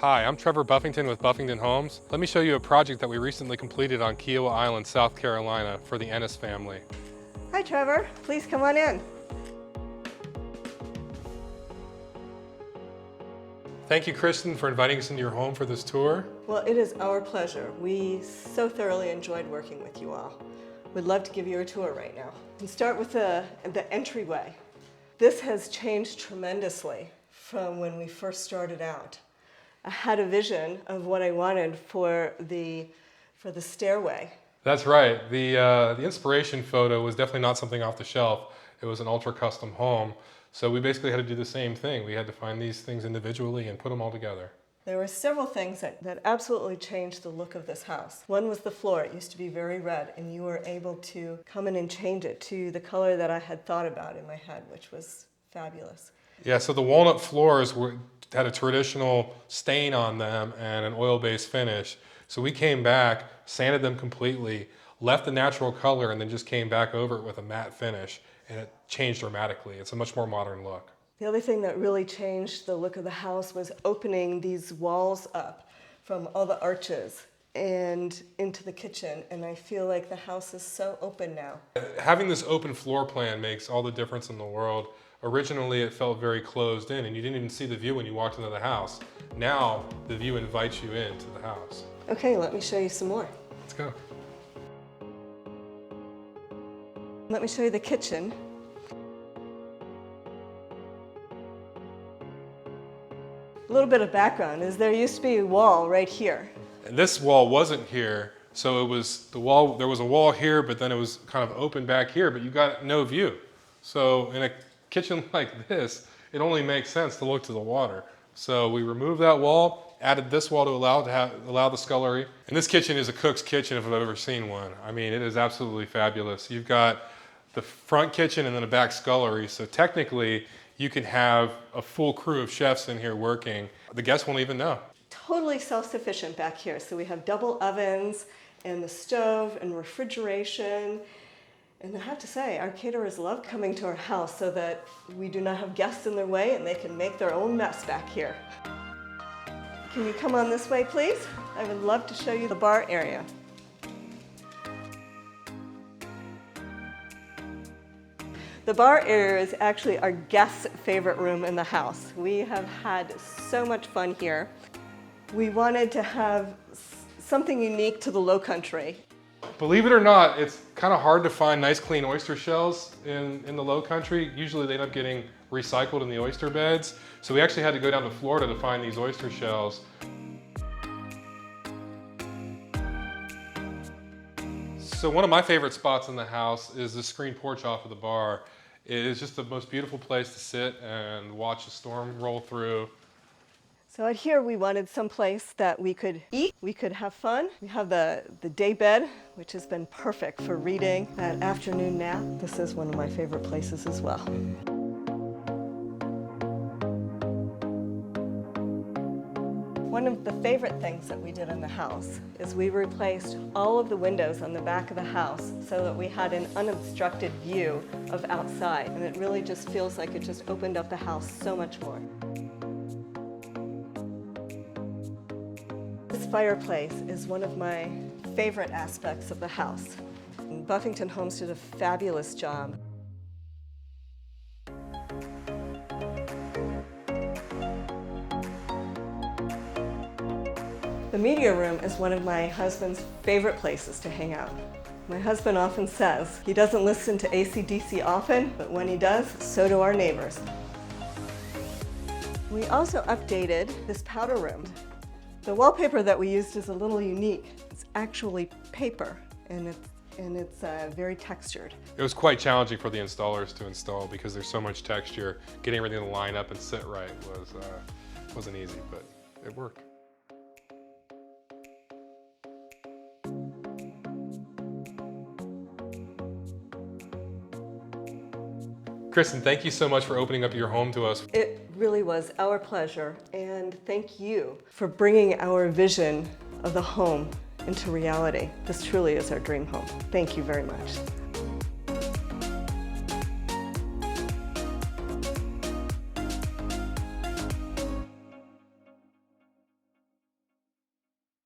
Hi, I'm Trevor Buffington with Buffington Homes. Let me show you a project that we recently completed on Kiowa Island, South Carolina for the Ennis family. Hi Trevor, please come on in. Thank you, Kristen, for inviting us into your home for this tour. Well, it is our pleasure. We so thoroughly enjoyed working with you all. We'd love to give you a tour right now. And start with the entryway. This has changed tremendously from when we first started out. I had a vision of what I wanted for the stairway. That's right. The inspiration photo was definitely not something off the shelf. It was an ultra custom home. So we basically had to do the same thing. We had to find these things individually and put them all together. There were several things that absolutely changed the look of this house. One was the floor. It used to be very red, and you were able to come in and change it to the color that I had thought about in my head, which was fabulous. Yeah, so the walnut floors had a traditional stain on them and an oil-based finish. So we came back, sanded them completely, left the natural color, and then just came back over it with a matte finish, and it changed dramatically. It's a much more modern look. The other thing that really changed the look of the house was opening these walls up from all the arches and into the kitchen, and I feel like the house is so open now. Having this open floor plan makes all the difference in the world. Originally, it felt very closed in, and you didn't even see the view when you walked into the house. Now, the view invites you into the house. Okay, let me show you some more. Let's go. Let me show you the kitchen. A little bit of background is there used to be a wall right here. And this wall wasn't here, so it was the wall. There was a wall here, but then it was kind of open back here, but you got no view. So in a kitchen like this, it only makes sense to look to the water. So we removed that wall, added this wall to allow the scullery. And this kitchen is a cook's kitchen if I've ever seen one. I mean, it is absolutely fabulous. You've got the front kitchen and then a back scullery. So technically, you can have a full crew of chefs in here working. The guests won't even know. Totally self-sufficient back here. So we have double ovens and the stove and refrigeration. And I have to say, our caterers love coming to our house so that we do not have guests in their way and they can make their own mess back here. Can you come on this way, please? I would love to show you the bar area. The bar area is actually our guest's favorite room in the house. We have had so much fun here. We wanted to have something unique to the Lowcountry. Believe it or not, it's kind of hard to find nice clean oyster shells in the Lowcountry. Usually they end up getting recycled in the oyster beds. So we actually had to go down to Florida to find these oyster shells. So one of my favorite spots in the house is the screened porch off of the bar. It is just the most beautiful place to sit and watch the storm roll through. So out here we wanted some place that we could eat, we could have fun. We have the day bed, which has been perfect for reading. That afternoon nap, this is one of my favorite places as well. One of the favorite things that we did in the house is we replaced all of the windows on the back of the house so that we had an unobstructed view of outside. And it really just feels like it just opened up the house so much more. This fireplace is one of my favorite aspects of the house. And Buffington Homes did a fabulous job. The media room is one of my husband's favorite places to hang out. My husband often says he doesn't listen to AC/DC often, but when he does, so do our neighbors. We also updated this powder room. The wallpaper that we used is a little unique. It's actually paper, and it's very textured. It was quite challenging for the installers to install because there's so much texture. Getting everything to line up and sit right wasn't easy, but it worked. Kristen, thank you so much for opening up your home to us. It really was our pleasure, and thank you for bringing our vision of the home into reality. This truly is our dream home. Thank you very much.